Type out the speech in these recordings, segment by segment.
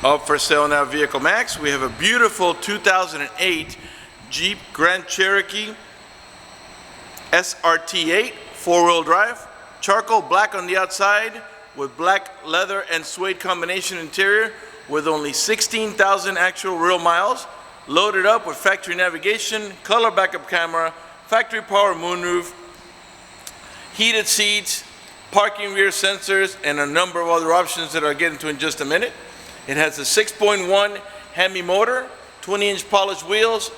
Up for sale now, Vehiclemax. We have a beautiful 2008 Jeep Grand Cherokee SRT 8 4-wheel drive, charcoal black on the outside with black leather and suede combination interior with only 16,000 actual real miles, loaded up with factory navigation, color backup camera, factory power moonroof, heated seats, parking rear sensors, and a number of other options that I'll get into in just a minute. It has a 6.1 Hemi motor, 20-inch polished wheels,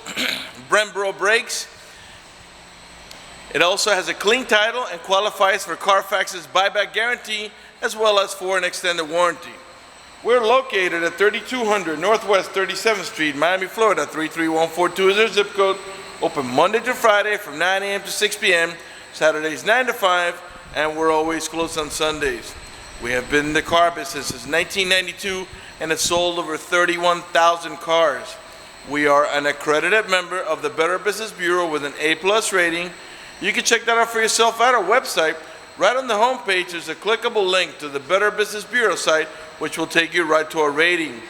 Brembo brakes. It also has a clean title and qualifies for Carfax's buyback guarantee as well as for an extended warranty. We're located at 3200 Northwest 37th Street, Miami, Florida, 33142 is our zip code. Open Monday to Friday from 9 a.m. to 6 p.m., Saturdays 9 to 5, and we're always closed on Sundays. We have been in the car business since 1992 and have sold over 31,000 cars. We are an accredited member of the Better Business Bureau with an A+ rating. You can check that out for yourself at our website. Right on the homepage, there's a clickable link to the Better Business Bureau site, which will take you right to our rating.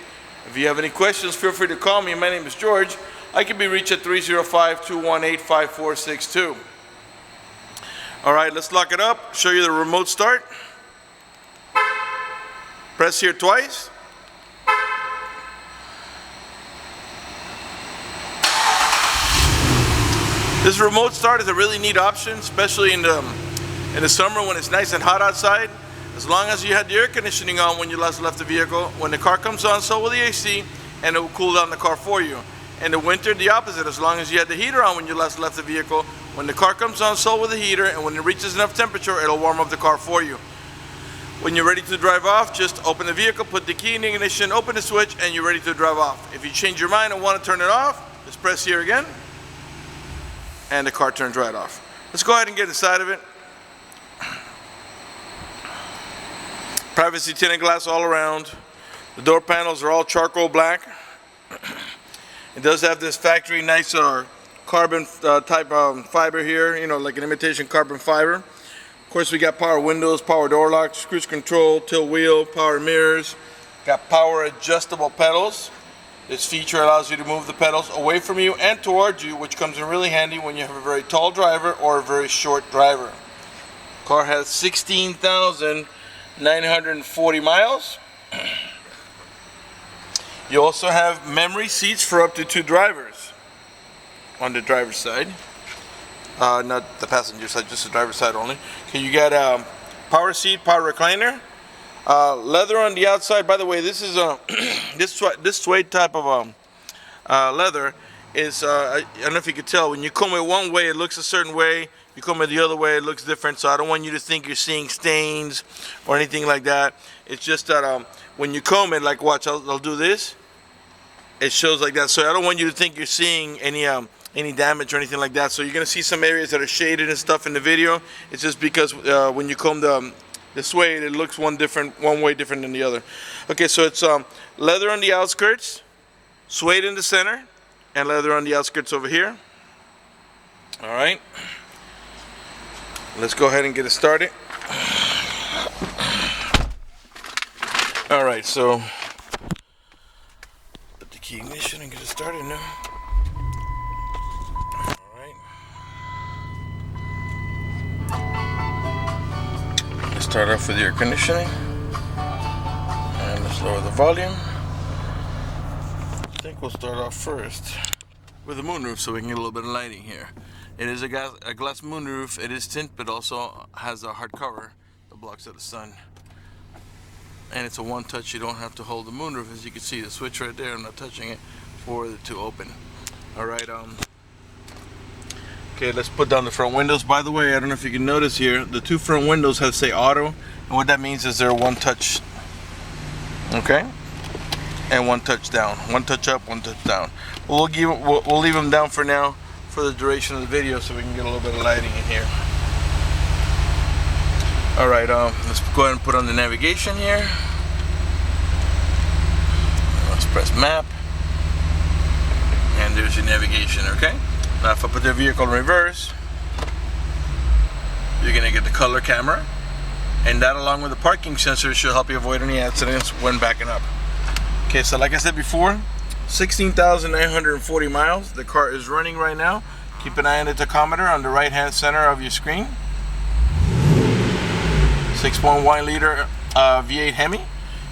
If you have any questions, feel free to call me. My name is George. I can be reached at 305-218-5462. All right, let's lock it up. Show you the remote start. Press here twice. This remote start is a really neat option, especially in the summer when it's nice and hot outside. As long as you had the air conditioning on when you last left the vehicle, when the car comes on, so will the AC, and it will cool down the car for you. In the winter, the opposite. As long as you had the heater on when you last left the vehicle, when the car comes on, so will the heater, and when it reaches enough temperature, it'll warm up the car for you. When you're ready to drive off, just open the vehicle, put the key in the ignition, open the switch, and you're ready to drive off. If you change your mind and want to turn it off, just press here again, and the car turns right off. Let's go ahead and get inside of it. Privacy tinted glass all around. The door panels are all charcoal black. It does have this factory nice carbon type fiber here, you know, like an imitation carbon fiber. Of course, we got power windows, power door locks, cruise control, tilt wheel, power mirrors. Got power adjustable pedals. This feature allows you to move the pedals away from you and towards you, which comes in really handy when you have a very tall driver or a very short driver. Car has 16,940 miles. You also have memory seats for up to 2 drivers on the driver's side. Not the passenger side, just the driver's side only. Okay, you got power seat, power recliner. Leather on the outside. By the way, this is this suede type of leather is I don't know if you could tell, when you comb it one way it looks a certain way, you comb it the other way it looks different, so I don't want you to think you're seeing stains or anything like that. It's just that when you comb it, like watch, I'll do this, it shows like that, so I don't want you to think you're seeing any damage or anything like that. So you're gonna see some areas that are shaded and stuff in the video. It's just because when you comb the suede, it looks one way different than the other. Okay, so it's leather on the outskirts, suede in the center, and leather on the outskirts over here. All right, let's go ahead and get it started. All right, so put the key ignition and get it started now. Start off with the air conditioning, and let's lower the volume. I think we'll start off first with the moonroof so we can get a little bit of lighting here. It is a glass moonroof. It is tint, but also has a hard cover that blocks out the sun. And it's a one touch. You don't have to hold the moonroof. As you can see, the switch right there, I'm not touching it, for it to open. All right, okay, let's put down the front windows. By the way, I don't know if you can notice here, the 2 front windows have say auto, and what that means is they're one touch, okay, and one touch down, one touch up, one touch down. We'll leave them down for now for the duration of the video so we can get a little bit of lighting in here. All right, let's go ahead and put on the navigation here. Let's press map, and there's your navigation, okay? Now if I put the vehicle in reverse, you're going to get the color camera, and that along with the parking sensor should help you avoid any accidents when backing up. Okay, so like I said before, 16,940 miles. The car is running right now. Keep an eye on the tachometer on the right hand center of your screen. 6.1 liter V8 Hemi.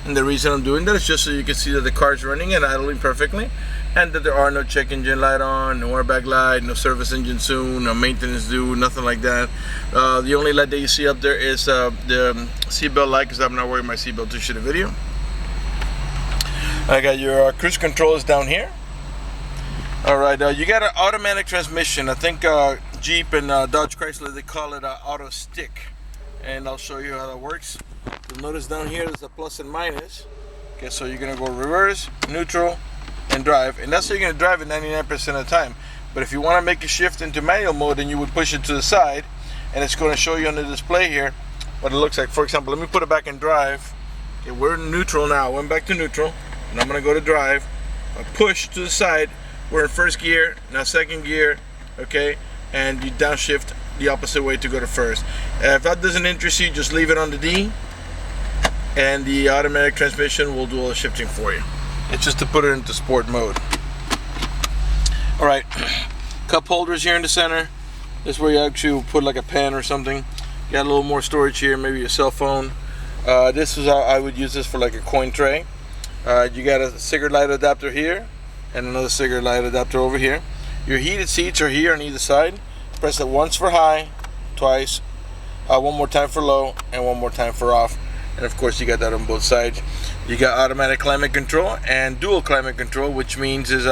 And the reason I'm doing that is just so you can see that the car is running and idling perfectly, and that there are no check engine light on, no airbag light, no service engine soon, no maintenance due, nothing like that. The only light that you see up there is the seatbelt light, because I'm not wearing my seatbelt to shoot a video. I got your cruise controls down here. Alright, you got an automatic transmission. I think Jeep and Dodge Chrysler, they call it auto stick. And I'll show you how that works. You'll notice down here there's a plus and minus. Okay, so you're gonna go reverse, neutral, and drive. And that's how you're gonna drive it 99% of the time. But if you wanna make a shift into manual mode, then you would push it to the side, and it's gonna show you on the display here what it looks like. For example, let me put it back in drive. Okay, we're in neutral now. Went back to neutral, and I'm gonna go to drive. I push to the side. We're in first gear, now second gear, okay? And you downshift the opposite way to go to first. If that doesn't interest you, just leave it on the D, and the automatic transmission will do all the shifting for you. It's just to put it into sport mode. Alright, cup holders here in the center. This is where you actually put like a pen or something. Got a little more storage here, maybe your cell phone. This is how I would use this for like a coin tray. You got a cigarette light adapter here, and another cigarette light adapter over here. Your heated seats are here on either side. Press it once for high, twice, one more time for low, and one more time for off. And of course you got that on both sides. You got automatic climate control and dual climate control, which means is,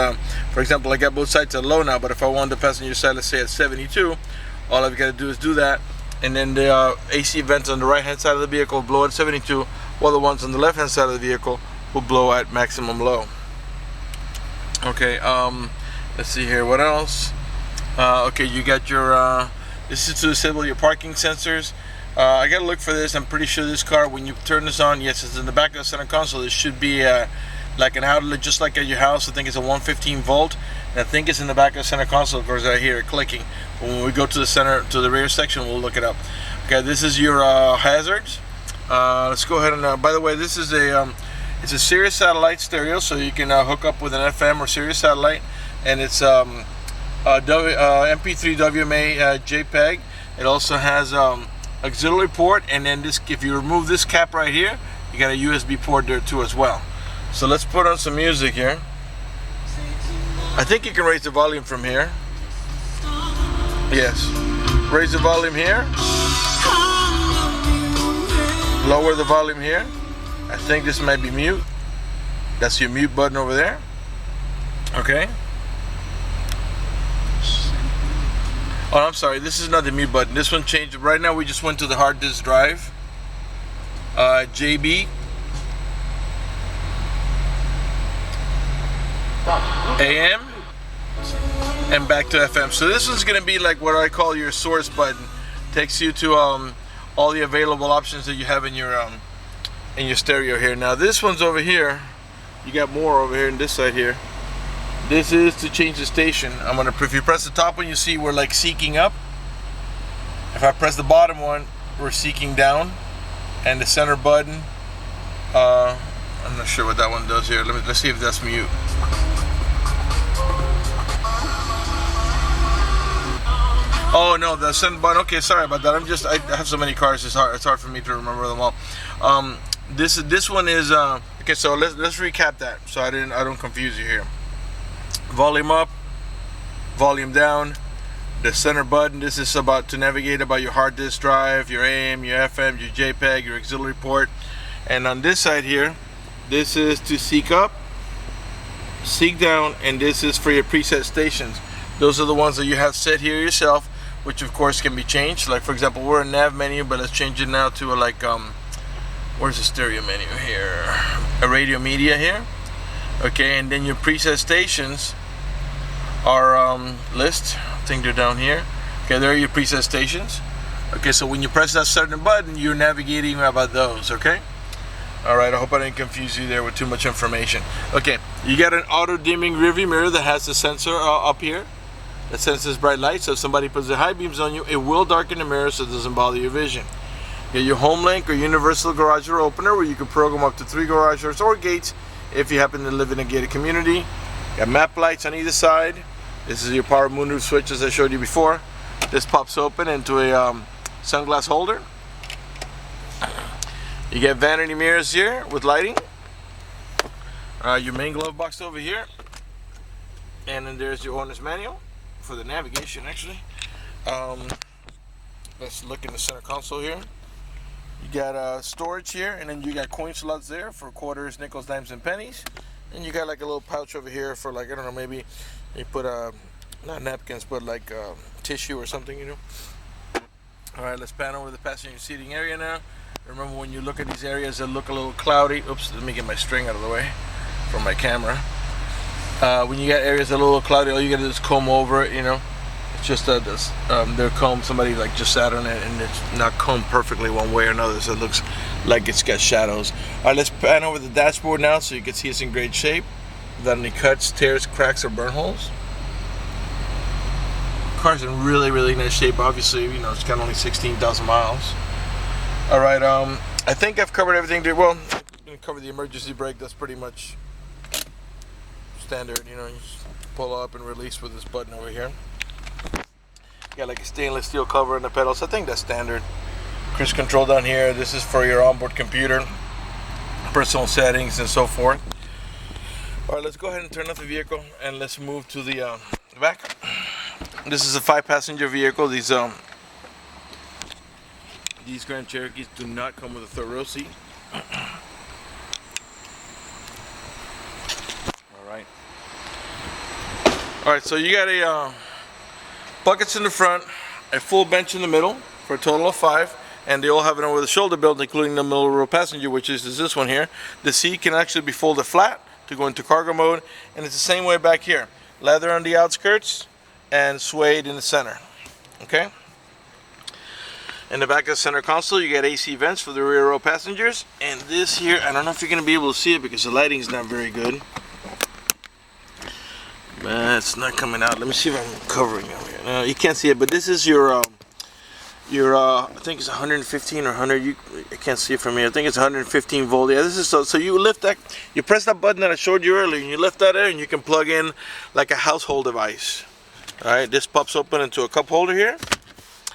for example, I got both sides at low now, but if I want the passenger side, let's say at 72, all I've got to do is do that, and then the AC vents on the right hand side of the vehicle will blow at 72, while the ones on the left hand side of the vehicle will blow at maximum low. Okay, let's see here, what else? Okay, you got your, this is to disable your parking sensors. I gotta look for this. I'm pretty sure this car, when you turn this on, yes, it's in the back of the center console. It should be like an outlet, just like at your house. I think it's a 115 volt. And I think it's in the back of the center console. Of course, I hear it clicking. But when we go to the center, to the rear section, we'll look it up. Okay, this is your hazards. Let's go ahead and, by the way, this is a, it's a Sirius satellite stereo, so you can hook up with an FM or Sirius satellite, and it's MP3 WMA JPEG. It also has auxiliary port, and then this, if you remove this cap right here, you got a USB port there too as well. So let's put on some music here. I think you can raise the volume from here. Yes, raise the volume here, lower the volume here. I think this might be mute. That's your mute button over there. Okay. Oh, I'm sorry, this is not the mute button. This one changed. Right now we just went to the hard disk drive. JB. AM. And back to FM. So this one's gonna be like what I call your source button. Takes you to all the available options that you have in your stereo here. Now this one's over here. You got more over here on this side here. This is to change the station. If you press the top one, you see we're like seeking up. If I press the bottom one, we're seeking down. And the center button, I'm not sure what that one does here. Let's see if that's mute. Oh no, the center button. Okay, sorry about that. I have so many cars. It's hard for me to remember them all. This one is okay. So let's recap that, so I don't confuse you here. Volume up, volume down, the center button. This is about to navigate about your hard disk drive, your AM, your FM, your JPEG, your auxiliary port. And on this side here, this is to seek up, seek down, and this is for your preset stations. Those are the ones that you have set here yourself, which of course can be changed. Like for example, we're in nav menu, but let's change it now to a like where's the stereo menu here? A radio media here. Okay, and then your preset stations are list. I think they're down here. Okay, there are your preset stations. Okay, so when you press that certain button, you're navigating about those. Okay. All right. I hope I didn't confuse you there with too much information. Okay, you got an auto dimming rearview mirror that has the sensor up here that senses bright light. So if somebody puts the high beams on you, it will darken the mirror so it doesn't bother your vision. You got your home link or universal garage door opener, where you can program up to 3 garage doors or gates if you happen to live in a gated community. Got map lights on either side. This is your power moonroof switch, as I showed you before. This pops open into a sunglass holder. You get vanity mirrors here with lighting. Your main glove box over here. And then there's your owner's manual for the navigation, actually. Let's look in the center console here. You got storage here, and then you got coin slots there for quarters, nickels, dimes, and pennies. And you got like a little pouch over here for, like, I don't know, maybe you put not napkins, but like tissue or something, you know. All right, let's pan over the passenger seating area now. Remember, when you look at these areas that look a little cloudy, oops, let me get my string out of the way from my camera. When you got areas that are a little cloudy, all you gotta do is comb over it, you know. It's just their comb, somebody like just sat on it, and it's not combed perfectly one way or another, so it looks like it's got shadows. All right, let's pan over the dashboard now so you can see it's in great shape without any cuts, tears, cracks, or burn holes. Car's in really nice shape. Obviously, you know, it's got only 16,000 miles. All right, I think I've covered everything. Well, I'm gonna cover the emergency brake. That's pretty much standard, you know. You just pull up and release with this button over here. Got like a stainless steel cover on the pedals. I think that's standard. Cruise control down here. This is for your onboard computer, personal settings, and so forth. All right, let's go ahead and turn off the vehicle and let's move to the back. This is a 5-passenger vehicle. These Grand Cherokees do not come with a third row seat. All right, so you got a buckets in the front, a full bench in the middle for a total of 5, and they all have an over-the-shoulder build, including the middle row passenger, which is this one here. The seat can actually be folded flat to go into cargo mode, and it's the same way back here. Leather on the outskirts and suede in the center. Okay. In the back of the center console, you got AC vents for the rear row passengers, and this here, I don't know if you're going to be able to see it because the lighting is not very good. It's not coming out. Let me see if I'm covering it here. No, you can't see it, but this is your I think it's 115 or 100. I can't see it from here. I think it's 115 volt. Yeah, this is so you lift that, you press that button that I showed you earlier, and you lift that in, and you can plug in like a household device. All right, this pops open into a cup holder here.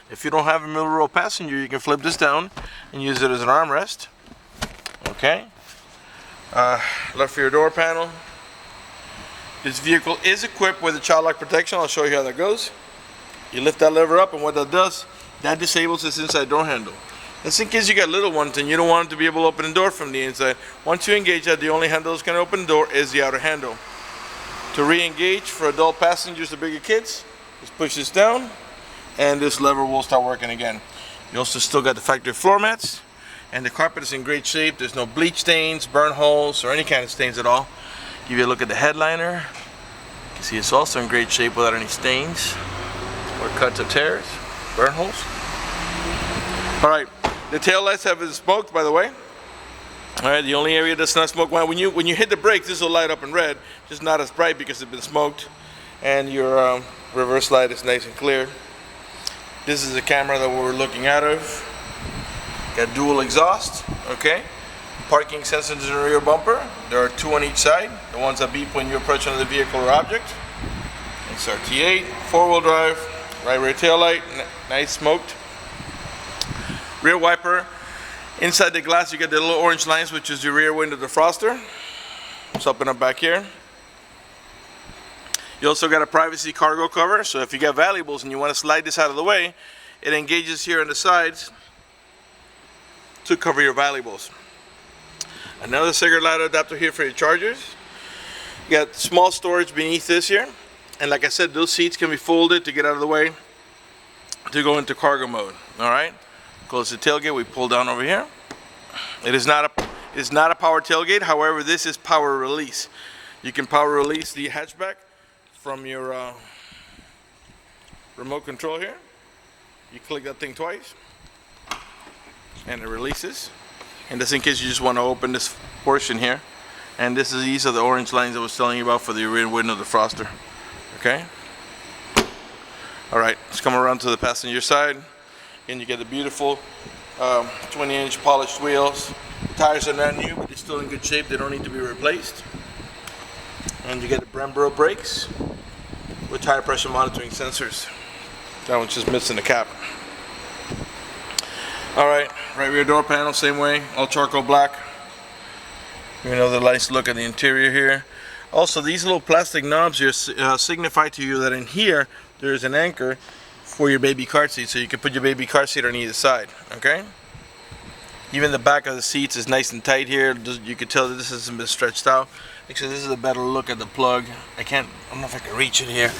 If you don't have a middle row passenger, you can flip this down and use it as an armrest. Okay. Left rear door panel. This vehicle is equipped with a child lock protection. I'll show you how that goes. You lift that lever up, and what that does, that disables this inside door handle. That's in case you got little ones and you don't want them to be able to open the door from the inside. Once you engage that, the only handle that's going to open the door is the outer handle. To re-engage for adult passengers or bigger kids, just push this down, and this lever will start working again. You also still got the factory floor mats, and the carpet is in great shape. There's no bleach stains, burn holes, or any kind of stains at all. Give you a look at the headliner. You can see it's also in great shape without any stains or cuts or tears, burn holes. All right, the tail lights have been smoked, by the way. All right, the only area that's not smoked, when you hit the brakes, this will light up in red, just not as bright because it's been smoked. And your reverse light is nice and clear. This is the camera that we're looking out of. Got dual exhaust, okay. Parking sensors in the rear bumper. There are 2 on each side. The ones that beep when you approach another vehicle or object. SRT8, 4-wheel drive, right rear tail light, nice smoked. Rear wiper. Inside the glass you get the little orange lines, which is your rear window defroster. It's up and up back here. You also got a privacy cargo cover, so if you got valuables and you want to slide this out of the way, it engages here on the sides to cover your valuables. Another cigarette lighter adapter here for your chargers. You got small storage beneath this here, and like I said, those seats can be folded to get out of the way to go into cargo mode. All right, close the tailgate. We pull down over here. It is not a power tailgate. However, this is power release. You can power release the hatchback from your remote control here. You click that thing twice, and it releases. And just in case you just want to open this portion here. And these are the orange lines I was telling you about for the rear window defroster. Okay? Alright, let's come around to the passenger side. And you get the beautiful 20-inch polished wheels. The tires are not new, but they're still in good shape. They don't need to be replaced. And you get the Brembo brakes with tire pressure monitoring sensors. That one's just missing the cap. Alright, right rear door panel, same way, all charcoal black. Another nice look at the interior here. Also, these little plastic knobs here signify to you that in here there's an anchor for your baby car seat, so you can put your baby car seat on either side. Okay. Even the back of the seats is nice and tight here. You can tell that this hasn't been stretched out. Actually, this is a better look at the plug. I don't know if I can reach it here.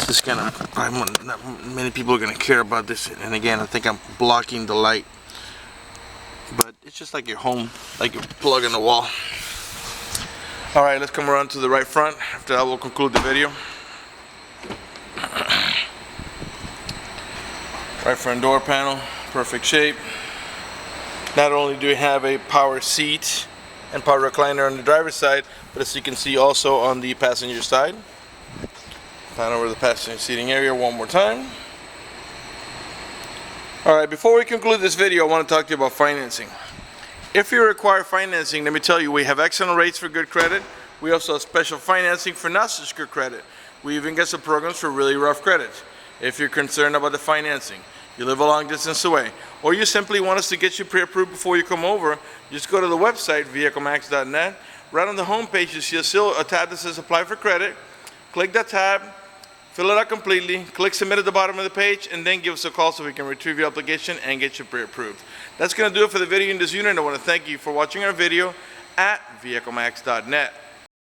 This is not many people are gonna care about this. And again, I think I'm blocking the light. But it's just like your home, like your plug in the wall. All right, let's come around to the right front. After that, we'll conclude the video. Right front door panel, perfect shape. Not only do we have a power seat and power recliner on the driver's side, but as you can see also on the passenger side. Pan over the passenger seating area one more time. Alright, before we conclude this video, I want to talk to you about financing. If you require financing, let me tell you, we have excellent rates for good credit. We also have special financing for not such good credit. We even get some programs for really rough credit. If you're concerned about the financing, you live a long distance away, or you simply want us to get you pre-approved before you come over, just go to the website, vehiclemax.net. Right on the home page, you see a tab that says Apply for Credit. Click that tab, fill it out completely, click Submit at the bottom of the page, and then give us a call so we can retrieve your application and get you pre-approved. That's going to do it for the video in this unit. I want to thank you for watching our video at vehiclemax.net.